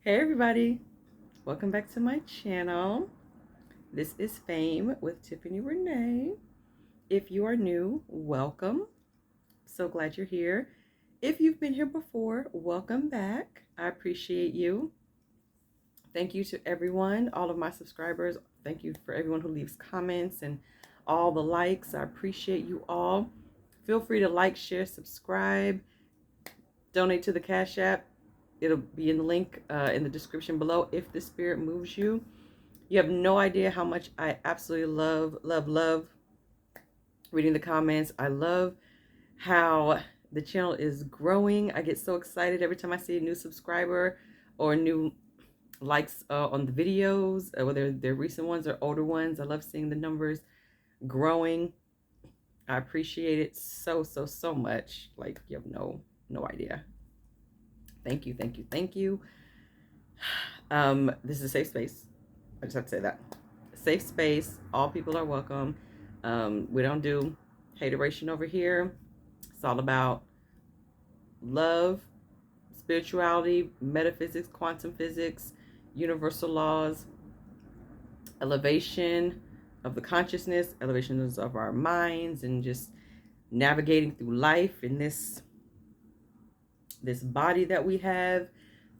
Hey everybody, welcome back to my channel. This is Fame with Tiffany Renee. If you are new, welcome. So glad you're here. If you've been here before, welcome back. I appreciate you. Thank you to everyone, all of my subscribers. Thank you for everyone who leaves comments and all the likes. I appreciate you all. Feel free to like, share, subscribe, donate to the Cash App. It'll be in the link in the description below if the spirit moves you. You have no idea how much I absolutely love reading the comments. I love how the channel is growing. I get so excited every time I see a new subscriber or new likes on the videos, whether they're recent ones or older ones. I love seeing the numbers growing. I appreciate it so much. Like, you have no idea. Thank you. This is a safe space. I just have to say that. Safe space. All people are welcome. We don't do hateration over here. It's all about love, spirituality, metaphysics, quantum physics, universal laws, elevation of the consciousness, elevations of our minds, and just navigating through life in this body that we have.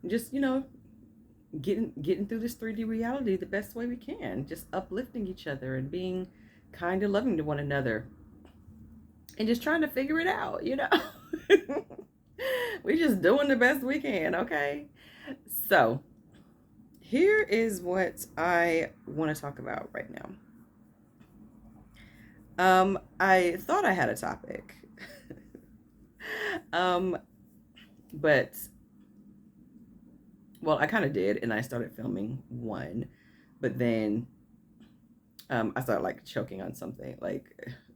Just, getting through this 3D reality the best way we can, just uplifting each other and being kind and loving to one another and just trying to figure it out. We're just doing the best we can. Okay, so here is what I want to talk about right now. I thought I had a topic. But well, I kind of did, and I started filming one, but then I started like choking on something, like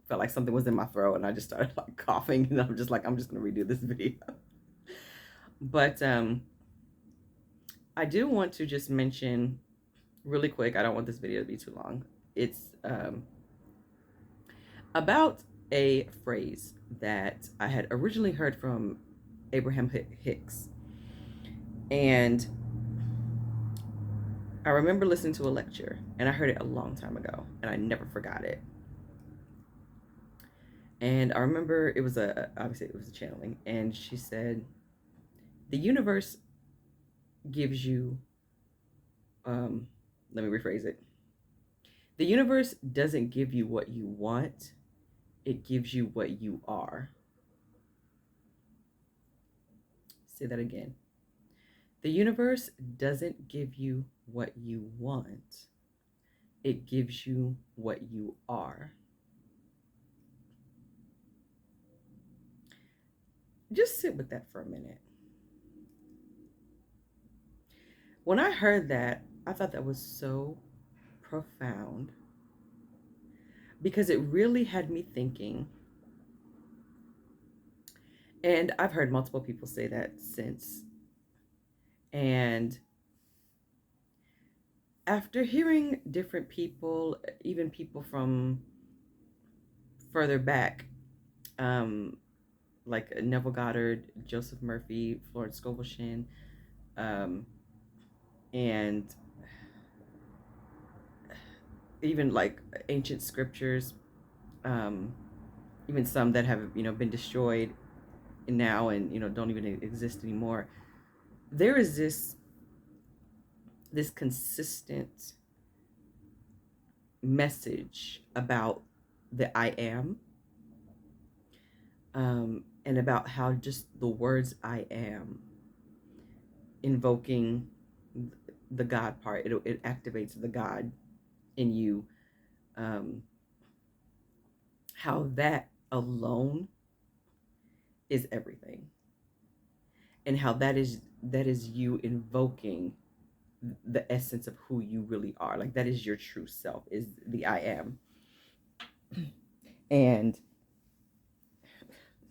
felt like something was in my throat, and I just started like coughing, and I'm just gonna redo this video. But I do want to just mention really quick. I don't want this video to be too long. It's about a phrase that I had originally heard from Abraham Hicks, and I remember listening to a lecture, and I heard it a long time ago, and I never forgot it. And I remember it was obviously it was a channeling, and she said, the universe gives you, let me rephrase it. The universe doesn't give you what you want, it gives you what you are. Say that again. The universe doesn't give you what you want, it gives you what you are. Just sit with that for a minute. When I heard that, I thought that was so profound because it really had me thinking. And I've heard multiple people say that since. And after hearing different people, even people from further back, like Neville Goddard, Joseph Murphy, Florence Scovel Shinn, and even like ancient scriptures, even some that have been destroyed now and don't even exist anymore. There is this consistent message about the I am, and about how just the words I am, invoking the God part, it activates the God in you, how that alone is everything, and how that is you invoking the essence of who you really are. Like, that is your true self, is the I am. And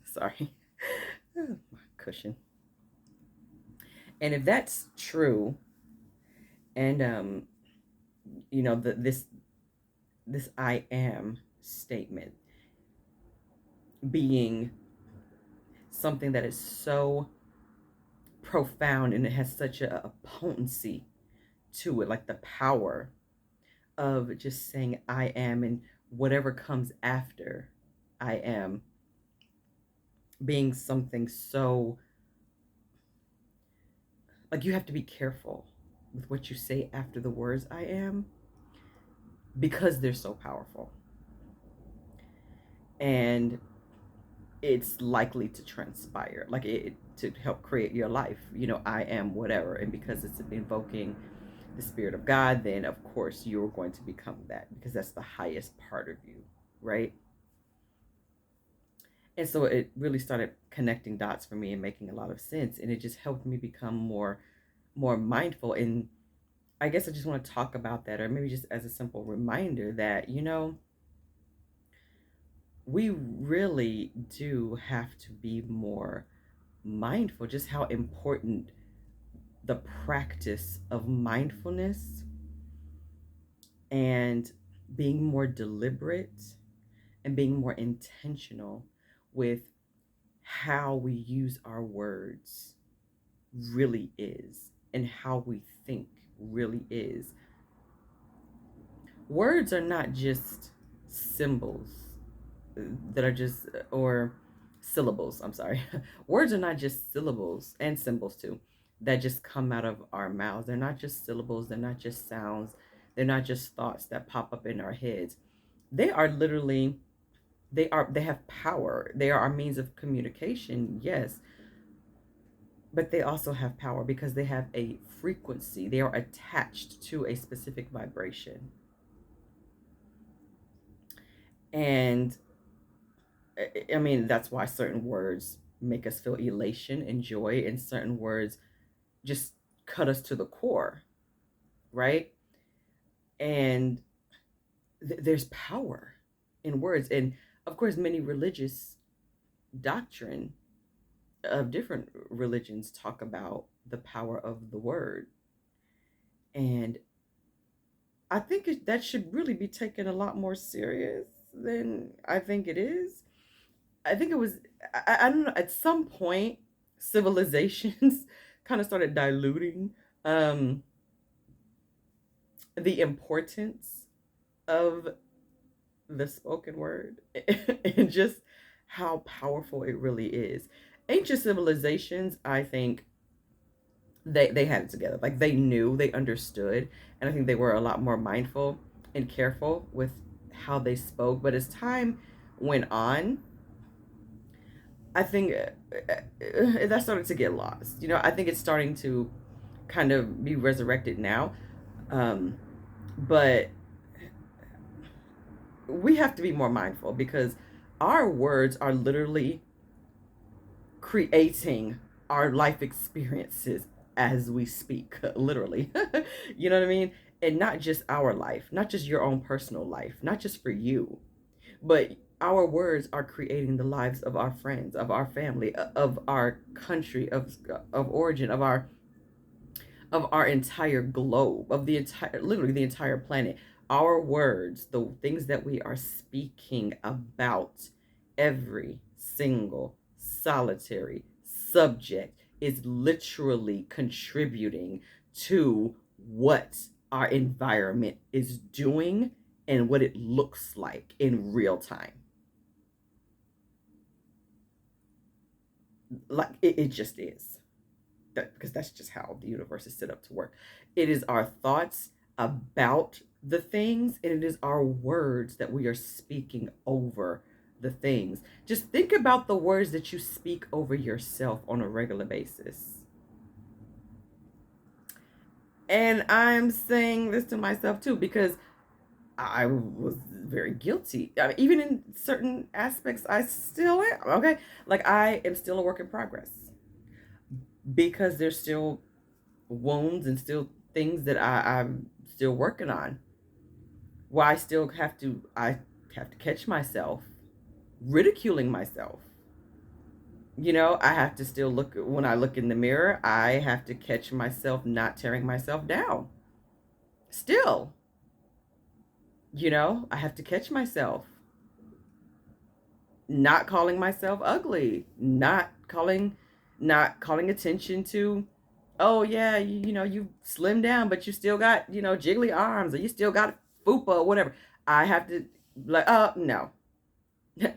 sorry, my cushion. And if that's true, and this I am statement being something that is so profound, and it has such a potency to it, like the power of just saying I am, and whatever comes after I am being something so, like, you have to be careful with what you say after the words I am, because they're so powerful, and it's likely to transpire, like it to help create your life. I am whatever, and because it's invoking the spirit of God, then of course you're going to become that, because that's the highest part of you, right? And so it really started connecting dots for me and making a lot of sense, and it just helped me become more mindful. And I guess I just want to talk about that, or maybe just as a simple reminder that we really do have to be more mindful, just how important the practice of mindfulness and being more deliberate and being more intentional with how we use our words really is, and how we think really is. Words are not just symbols that are just, or syllables, I'm sorry. Words are not just syllables, and symbols too, that just come out of our mouths. They're not just syllables, they're not just sounds, they're not just thoughts that pop up in our heads. They are literally, they have power. They are our means of communication, yes, but they also have power because they have a frequency. They are attached to a specific vibration. And I mean, that's why certain words make us feel elation and joy, and certain words just cut us to the core, right? And there's power in words. And of course, many religious doctrine of different religions talk about the power of the word. And I think that should really be taken a lot more serious than I think it is. I think it was, I don't know, at some point, civilizations kind of started diluting um, the importance of the spoken word and just how powerful it really is. Ancient civilizations, I think, they had it together. Like, they knew, they understood, and I think they were a lot more mindful and careful with how they spoke. But as time went on, I think that started to get lost. I think it's starting to kind of be resurrected now. Um, but we have to be more mindful, because our words are literally creating our life experiences as we speak, literally. You know what I mean? And not just our life, not just your own personal life, not just for you, but our words are creating the lives of our friends, of our family, of our country of origin, of our entire globe, of the entire, literally the entire planet. Our words, the things that we are speaking about, every single solitary subject is literally contributing to what our environment is doing and what it looks like in real time. Like, it just is. Because that's just how the universe is set up to work. It is our thoughts about the things, and it is our words that we are speaking over the things. Just think about the words that you speak over yourself on a regular basis. And I'm saying this to myself too, because I was very guilty. I mean, even in certain aspects, I still am. Okay. Like, I am still a work in progress, because there's still wounds and still things that I'm still working on. Why I have to catch myself ridiculing myself. I have to still look, when I look in the mirror, I have to catch myself not tearing myself down. Still, I have to catch myself not calling myself ugly, not calling not calling attention to, oh yeah, you slimmed down, but you still got, jiggly arms, or you still got fupa or whatever. I have to, like, oh no,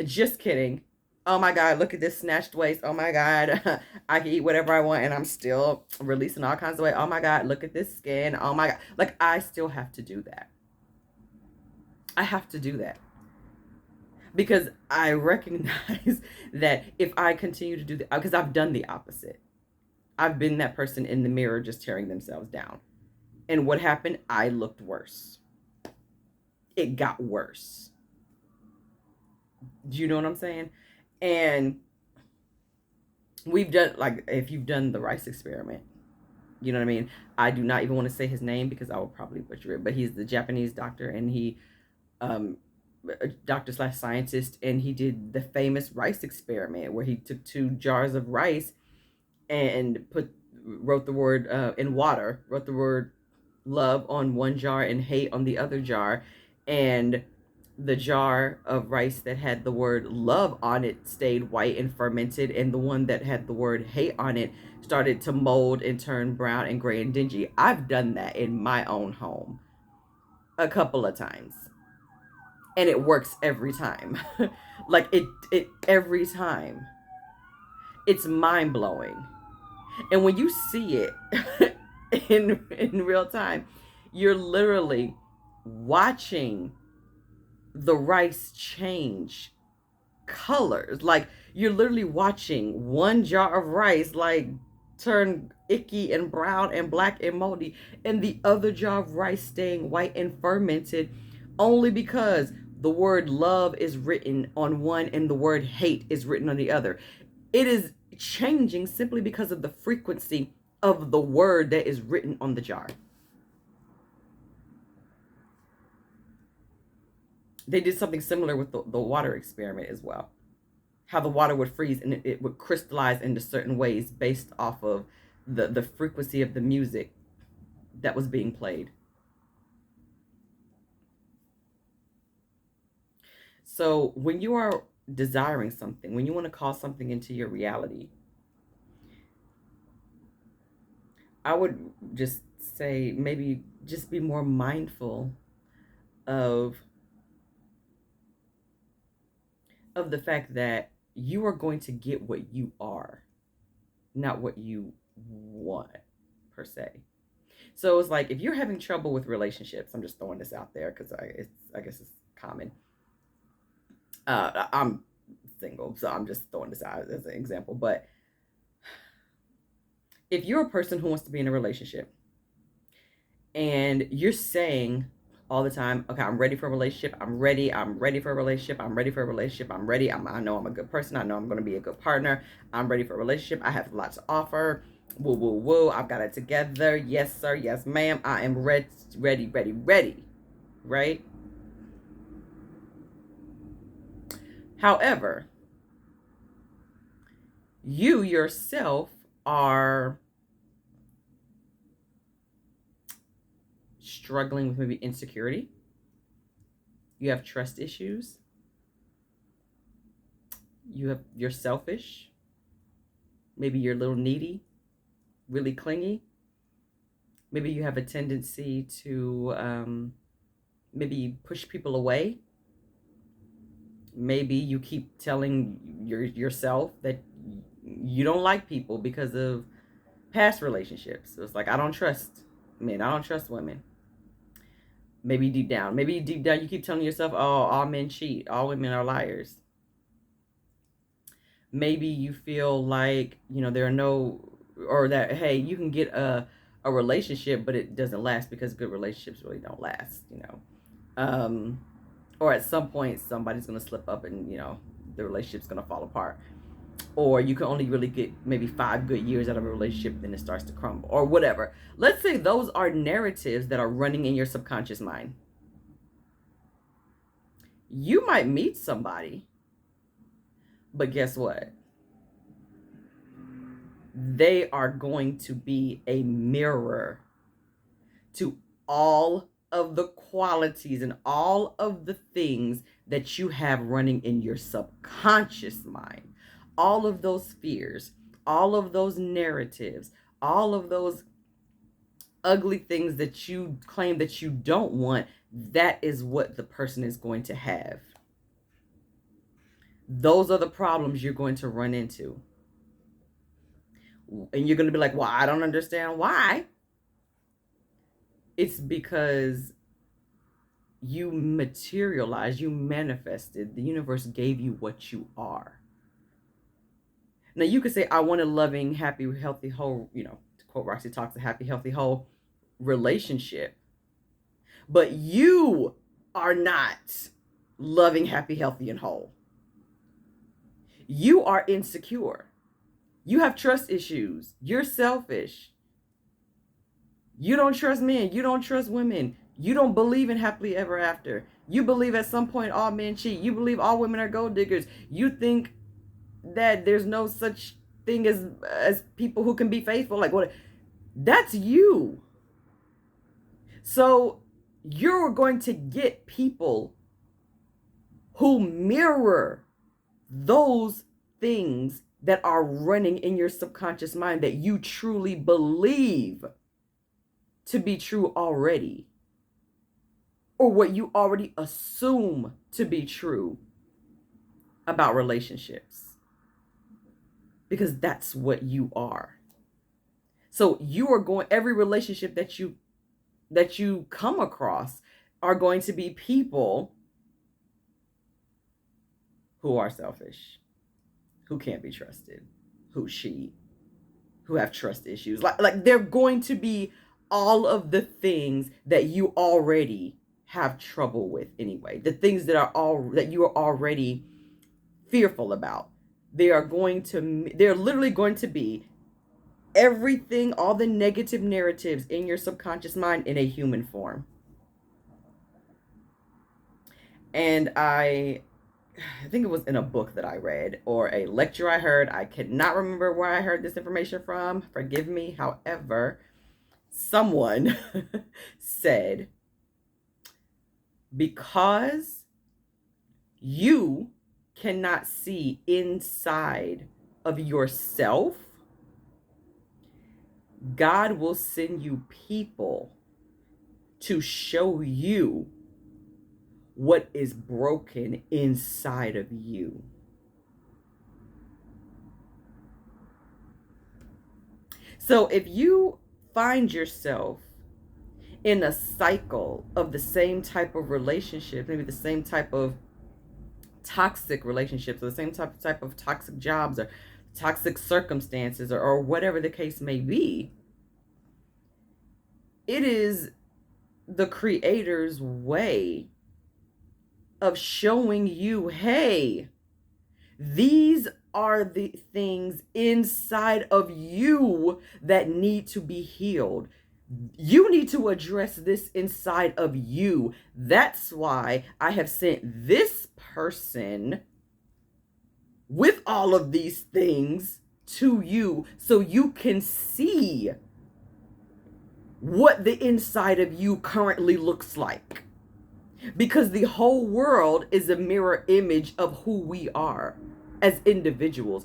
just kidding. Oh my God, look at this snatched waist. Oh my God, I can eat whatever I want and I'm still releasing all kinds of weight. Oh my God, look at this skin. Oh my God. Like, I still have to do that. I have to do that because I recognize that if I continue to do that, because I've done the opposite. I've been that person in the mirror just tearing themselves down. And what happened? I looked worse. It got worse. Do you know what I'm saying? And we've done, like, if you've done the rice experiment, you know what I mean? I do not even want to say his name because I will probably butcher it, but he's the Japanese doctor, and he, um, a doctor slash scientist, and he did the famous rice experiment where he took 2 jars of rice and wrote the word in water, wrote the word love on one jar and hate on the other jar, and the jar of rice that had the word love on it stayed white and fermented, and the one that had the word hate on it started to mold and turn brown and gray and dingy. I've done that in my own home a couple of times, and it works every time. Like, it every time. It's mind-blowing. And when you see it in real time, you're literally watching the rice change colors. Like, you're literally watching one jar of rice like turn icky and brown and black and moldy, and the other jar of rice staying white and fermented, only because the word love is written on one and the word hate is written on the other. It is changing simply because of the frequency of the word that is written on the jar. They did something similar with the water experiment as well. How the water would freeze and it would crystallize into certain ways based off of the frequency of the music that was being played. So when you are desiring something, when you want to call something into your reality, I would just say maybe just be more mindful of the fact that you are going to get what you are, not what you want, per se. So it's like, if you're having trouble with relationships, I'm just throwing this out there because I guess it's common. I'm single, so I'm just throwing this out as an example. But if you're a person who wants to be in a relationship and you're saying all the time, okay, I'm ready for a relationship, I'm ready for a relationship, I'm ready for a relationship, I'm ready, I know I'm a good person, I know I'm going to be a good partner, I'm ready for a relationship, I have lots to offer, woo woo woo, I've got it together, yes sir, yes ma'am, I am ready, right? However, you yourself are struggling with maybe insecurity. You have trust issues. You're selfish. Maybe you're a little needy, really clingy. Maybe you have a tendency to maybe push people away. Maybe you keep telling yourself that you don't like people because of past relationships. So it's like, I don't trust men, I don't trust women. Maybe deep down you keep telling yourself, oh, all men cheat, all women are liars. Maybe you feel like, there are no, or that, hey, you can get a relationship, but it doesn't last because good relationships really don't last, or at some point somebody's going to slip up and, the relationship's going to fall apart. Or you can only really get maybe 5 good years out of a relationship, then it starts to crumble, or whatever. Let's say those are narratives that are running in your subconscious mind. You might meet somebody, but guess what? They are going to be a mirror to all of the qualities and all of the things that you have running in your subconscious mind. All of those fears, all of those narratives, all of those ugly things that you claim that you don't want, that is what the person is going to have. Those are the problems you're going to run into. And you're going to be like, well, I don't understand why. It's because you materialized, you manifested, the universe gave you what you are. Now you could say, I want a loving, happy, healthy, whole, to quote Roxy Talks, a happy, healthy, whole relationship. But you are not loving, happy, healthy, and whole. You are insecure. You have trust issues. You're selfish. You don't trust men. You don't trust women. You don't believe in happily ever after. You believe at some point all men cheat. You believe all women are gold diggers. You think that there's no such thing as people who can be faithful. Like, what? That's you. So you're going to get people who mirror those things that are running in your subconscious mind that you truly believe to be true already, or what you already assume to be true about relationships, because that's what you are. So you are going, every relationship that you come across are going to be people who are selfish, who can't be trusted, who cheat, who have trust issues. Like they're going to be all of the things that you already have trouble with anyway. The things that you are already fearful about. They're literally going to be everything, all the negative narratives in your subconscious mind in a human form. And I think it was in a book that I read or a lecture I heard. I cannot remember where I heard this information from. Forgive me. However, someone said, because you cannot see inside of yourself, God will send you people to show you what is broken inside of you. So if you find yourself in a cycle of the same type of relationship, maybe the same type of toxic relationships, or the same type of toxic jobs or toxic circumstances, or whatever the case may be, it is the Creator's way of showing you, hey, these are the things inside of you that need to be healed. You need to address this inside of you. That's why I have sent this person with all of these things to you, so you can see what the inside of you currently looks like. Because the whole world is a mirror image of who we are as individuals.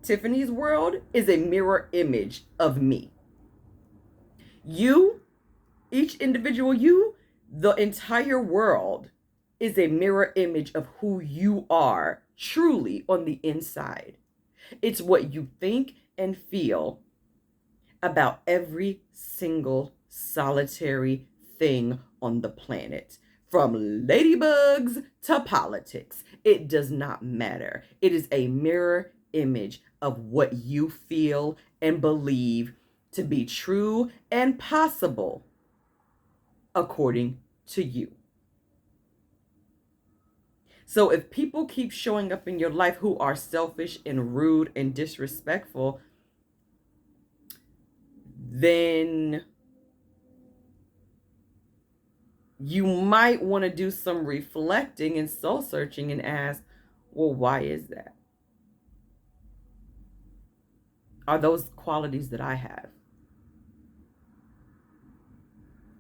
Tiffany's world is a mirror image of me. You, each individual you, the entire world is a mirror image of who you are truly on the inside. It's what you think and feel about every single solitary thing on the planet, from ladybugs to politics. It does not matter. It is a mirror image of what you feel and believe to be true and possible according to you. So if people keep showing up in your life who are selfish and rude and disrespectful, then you might want to do some reflecting and soul searching and ask, well, why is that? Are those qualities that I have?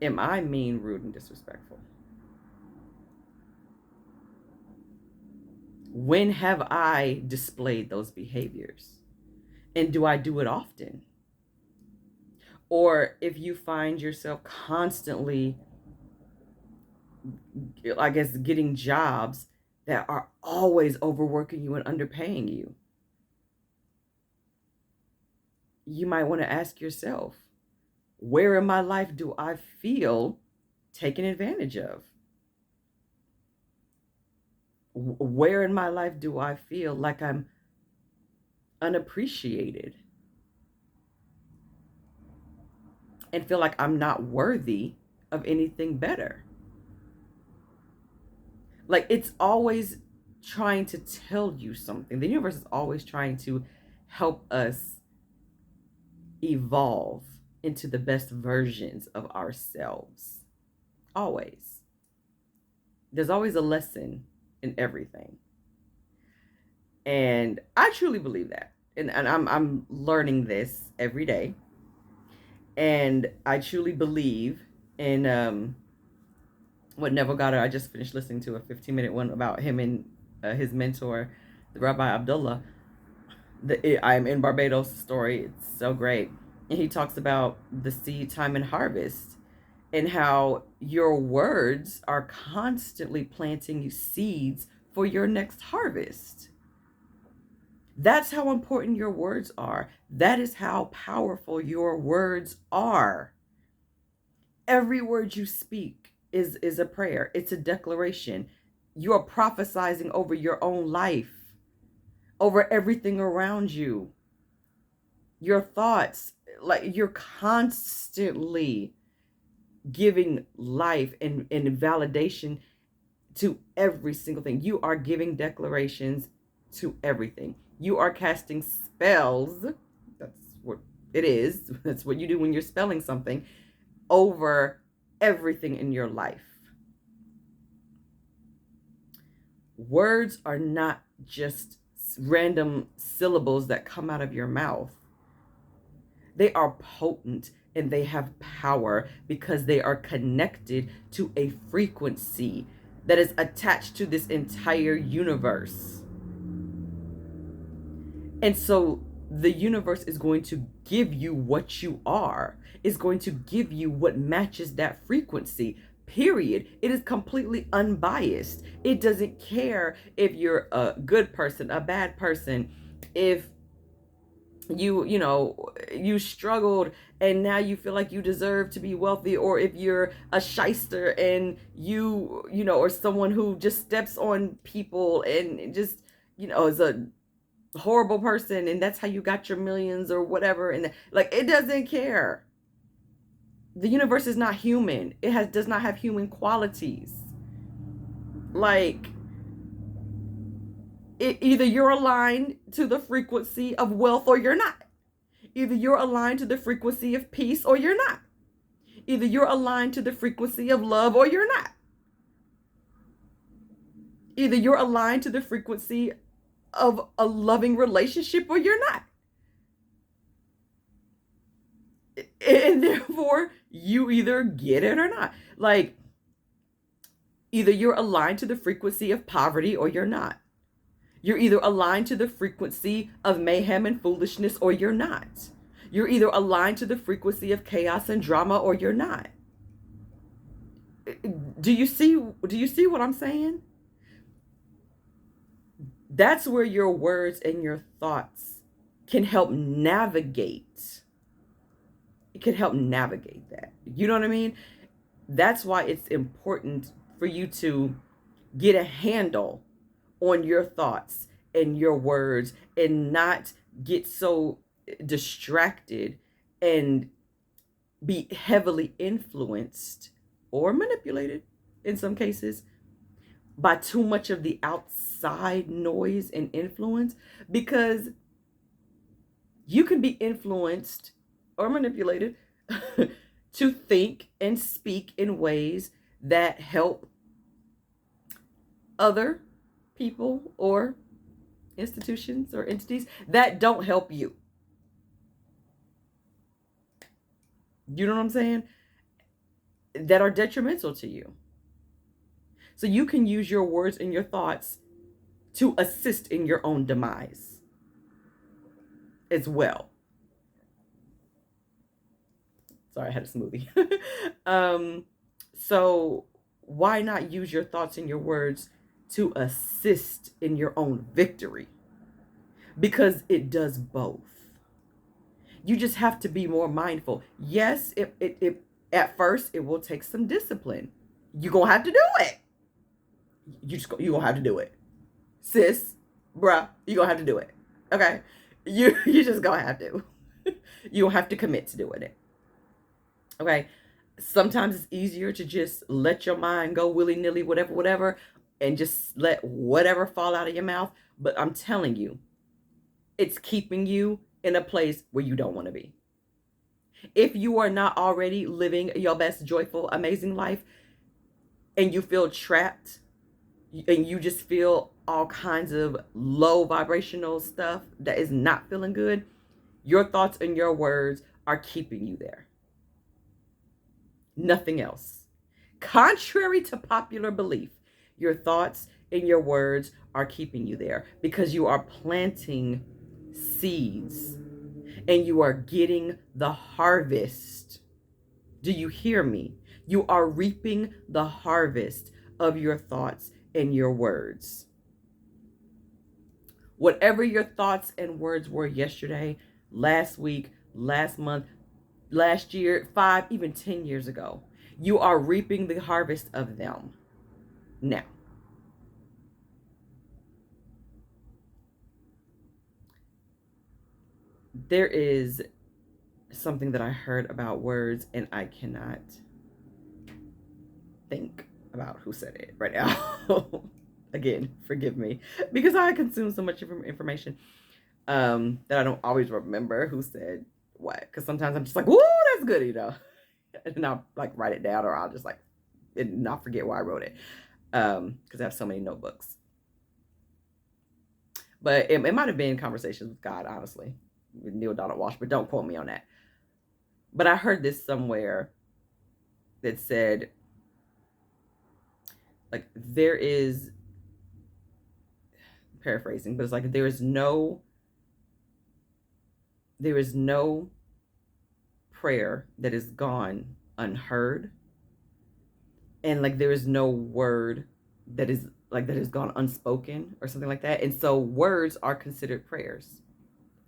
Am I mean, rude, and disrespectful? When have I displayed those behaviors? And do I do it often? Or if you find yourself constantly, I guess, getting jobs that are always overworking you and underpaying you, you might want to ask yourself, where in my life do I feel taken advantage of? Where in my life do I feel like I'm unappreciated and feel like I'm not worthy of anything better? Like, it's always trying to tell you something. The universe is always trying to help us evolve into the best versions of ourselves. Always. There's always a lesson in everything. And I truly believe that. And I'm learning this every day. And I truly believe in what Neville Goddard. I just finished listening to a 15-minute one about him and his mentor, the Rabbi Abdullah. I'm in Barbados story. It's so great. And he talks about the seed time and harvest, and how your words are constantly planting seeds for your next harvest. That's how important your words are. That is how powerful your words are. Every word you speak is a prayer. It's a declaration. You are prophesizing over your own life, over everything around you. Your thoughts, like, you're constantly giving life and validation to every single thing. You are giving declarations to everything. You are casting spells. That's what it is. That's what you do when you're spelling something over everything in your life. Words are not just random syllables that come out of your mouth. They are potent and they have power because they are connected to a frequency that is attached to this entire universe. And so the universe is going to give you what you are, is going to give you what matches that frequency. Period. It is completely unbiased. It doesn't care if you're a good person, a bad person, if you struggled and now you feel like you deserve to be wealthy, or if you're a shyster and or someone who just steps on people and just is a horrible person, and that's how you got your millions or whatever. And like, it doesn't care. The universe is not human. It does not have human qualities. Like, either you're aligned to the frequency of wealth or you're not. Either you're aligned to the frequency of peace or you're not. Either you're aligned to the frequency of love or you're not. Either you're aligned to the frequency of a loving relationship or you're not. And therefore, you either get it or not. Like, either you're aligned to the frequency of poverty or you're not. You're either aligned to the frequency of mayhem and foolishness or you're not. You're either aligned to the frequency of chaos and drama or you're not. Do you see what I'm saying? That's where your words and your thoughts can help navigate. It can help navigate that. You know what I mean? That's why it's important for you to get a handle on your thoughts and your words, and not get so distracted and be heavily influenced or manipulated in some cases by too much of the outside noise and influence, because you can be influenced or manipulated to think and speak in ways that help other people or institutions or entities that don't help you. You know what I'm saying? That are detrimental to you. So you can use your words and your thoughts to assist in your own demise. as well. Sorry, I had a smoothie. So why not use your thoughts and your words to assist in your own victory? Because it does both. You just have to be more mindful. Yes, it at first it will take some discipline. You're gonna have to do it. You gonna have to do it. Sis, bruh, you gonna have to do it. Okay? You just gonna have to. You have to commit to doing it. Okay? Sometimes it's easier to just let your mind go willy-nilly, whatever, and just let whatever fall out of your mouth. But I'm telling you, it's keeping you in a place where you don't want to be. If you are not already living your best, joyful, amazing life, and you feel trapped, and you just feel all kinds of low vibrational stuff that is not feeling good, your thoughts and your words are keeping you there. Nothing else. Contrary to popular belief, your thoughts and your words are keeping you there because you are planting seeds and you are getting the harvest. Do you hear me? You are reaping the harvest of your thoughts and your words. Whatever your thoughts and words were yesterday, last week, last month, last year, 5, even 10 years ago, you are reaping the harvest of them now. There is something that I heard about words, and I cannot think about who said it right now. Again, forgive me, because I consume so much information that I don't always remember who said what. Because sometimes I'm just like, "Woo, that's good," and I'll like write it down, or I'll just like not forget why I wrote it, because I have so many notebooks. But it might have been conversations with God, honestly, with Neil Donald Walsh, but don't quote me on that. But I heard this somewhere that said, like, there is, paraphrasing, but it's like there is no prayer that is gone unheard, and like there is no word that is like that has gone unspoken or something like that. And so words are considered prayers.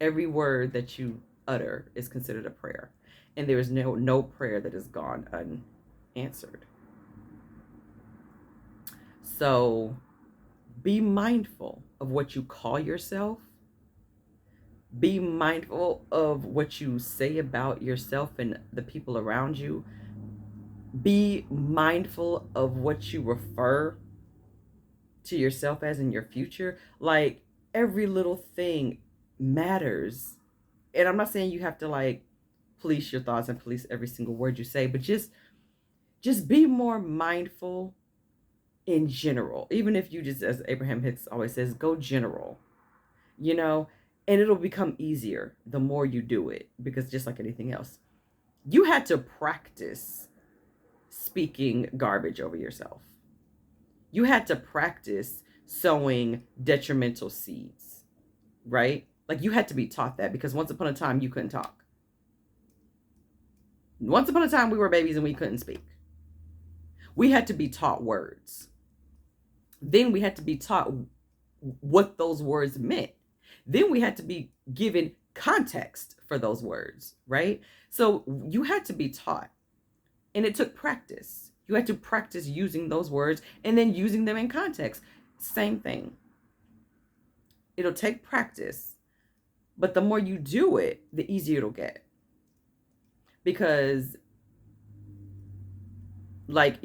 Every word that you utter is considered a prayer, and there is no prayer that has gone unanswered. So be mindful of what you call yourself. Be mindful of what you say about yourself and the people around you. Be mindful of what you refer to yourself as in your future. Like, every little thing matters. And I'm not saying you have to like police your thoughts and police every single word you say, but just be more mindful in general. Even if you just, as Abraham Hicks always says, go general, and it'll become easier the more you do it, because just like anything else, you had to practice speaking garbage over yourself. You had to practice sowing detrimental seeds, right? Like, you had to be taught that, because once upon a time you couldn't talk. Once upon a time we were babies and we couldn't speak. We had to be taught words. Then we had to be taught what those words meant. Then we had to be given context for those words, right? So you had to be taught, and it took practice. You had to practice using those words and then using them in context. Same thing. It'll take practice, but the more you do it, the easier it'll get. Because like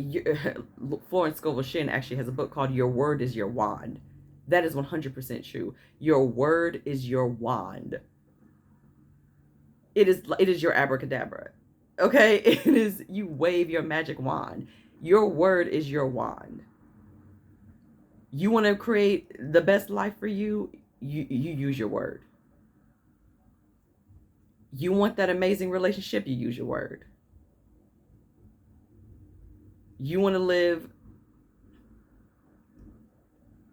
Florence Scovel Shinn actually has a book called Your Word is Your Wand. That is 100% true. Your word is your wand. It is your abracadabra. Okay? It is, you wave your magic wand. Your word is your wand. You want to create the best life for you, you use your word. You want that amazing relationship, you use your word. You want to live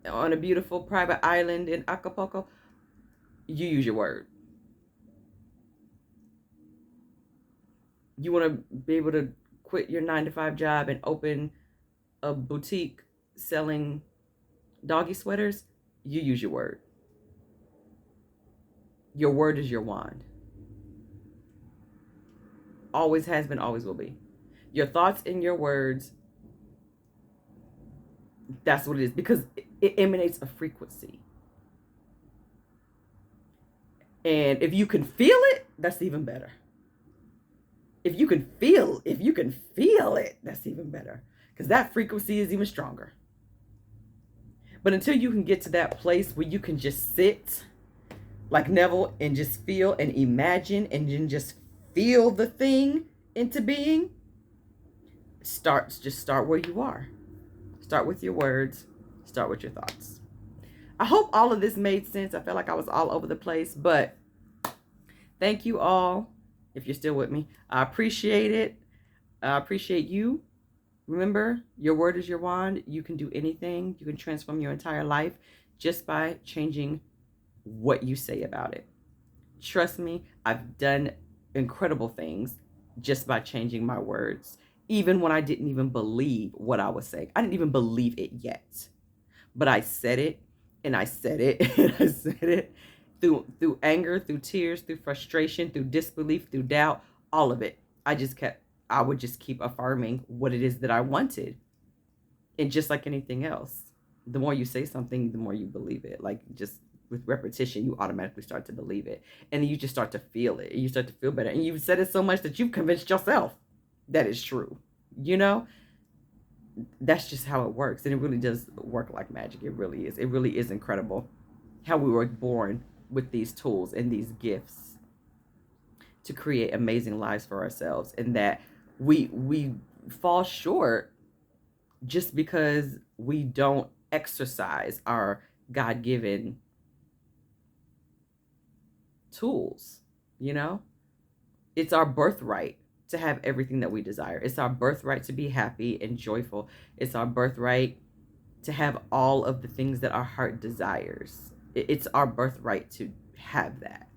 on a beautiful private island in Acapulco, you use your word. You want to be able to quit your 9-to-5 job and open a boutique selling doggy sweaters? You use your word. Your word is your wand. Always has been, always will be. Your thoughts and your words, that's what it is, because it emanates a frequency. And if you can feel it, that's even better. If you can feel it, that's even better, because that frequency is even stronger. But until you can get to that place where you can just sit like Neville and just feel and imagine and then just feel the thing into being, just start where you are. Start with your words. Start with your thoughts. I hope all of this made sense. I felt like I was all over the place, but thank you all. If you're still with me, I appreciate it. I appreciate you. Remember, your word is your wand. You can do anything. You can transform your entire life just by changing what you say about it. Trust me, I've done incredible things just by changing my words. Even when I didn't even believe what I was saying. I didn't even believe it yet. But I said it, and I said it, and I said it. Through anger, through tears, through frustration, through disbelief, through doubt, all of it. I would just keep affirming what it is that I wanted. And just like anything else, the more you say something, the more you believe it. Like, just with repetition, you automatically start to believe it. And then you just start to feel it. You start to feel better. And you've said it so much that you've convinced yourself that it's true. You know? That's just how it works. And it really does work like magic. It really is. It really is incredible how we were born with these tools and these gifts to create amazing lives for ourselves, and that we fall short just because we don't exercise our God-given tools. You know, it's our birthright to have everything that we desire. It's our birthright to be happy and joyful. It's our birthright to have all of the things that our heart desires. It's our birthright to have that.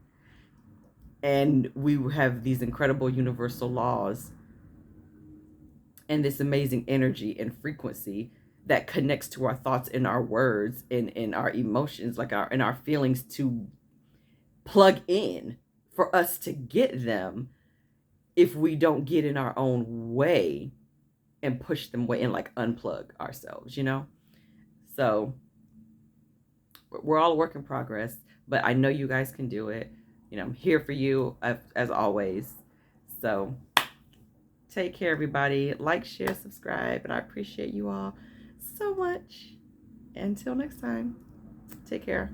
And we have these incredible universal laws and this amazing energy and frequency that connects to our thoughts and our words and our emotions, like our feelings, to plug in for us to get them if we don't get in our own way and push them away and like unplug ourselves, you know? So we're all a work in progress, but I know you guys can do it. You know, I'm here for you as always. So take care, everybody. Like, share, subscribe, and I appreciate you all so much. Until next time, take care.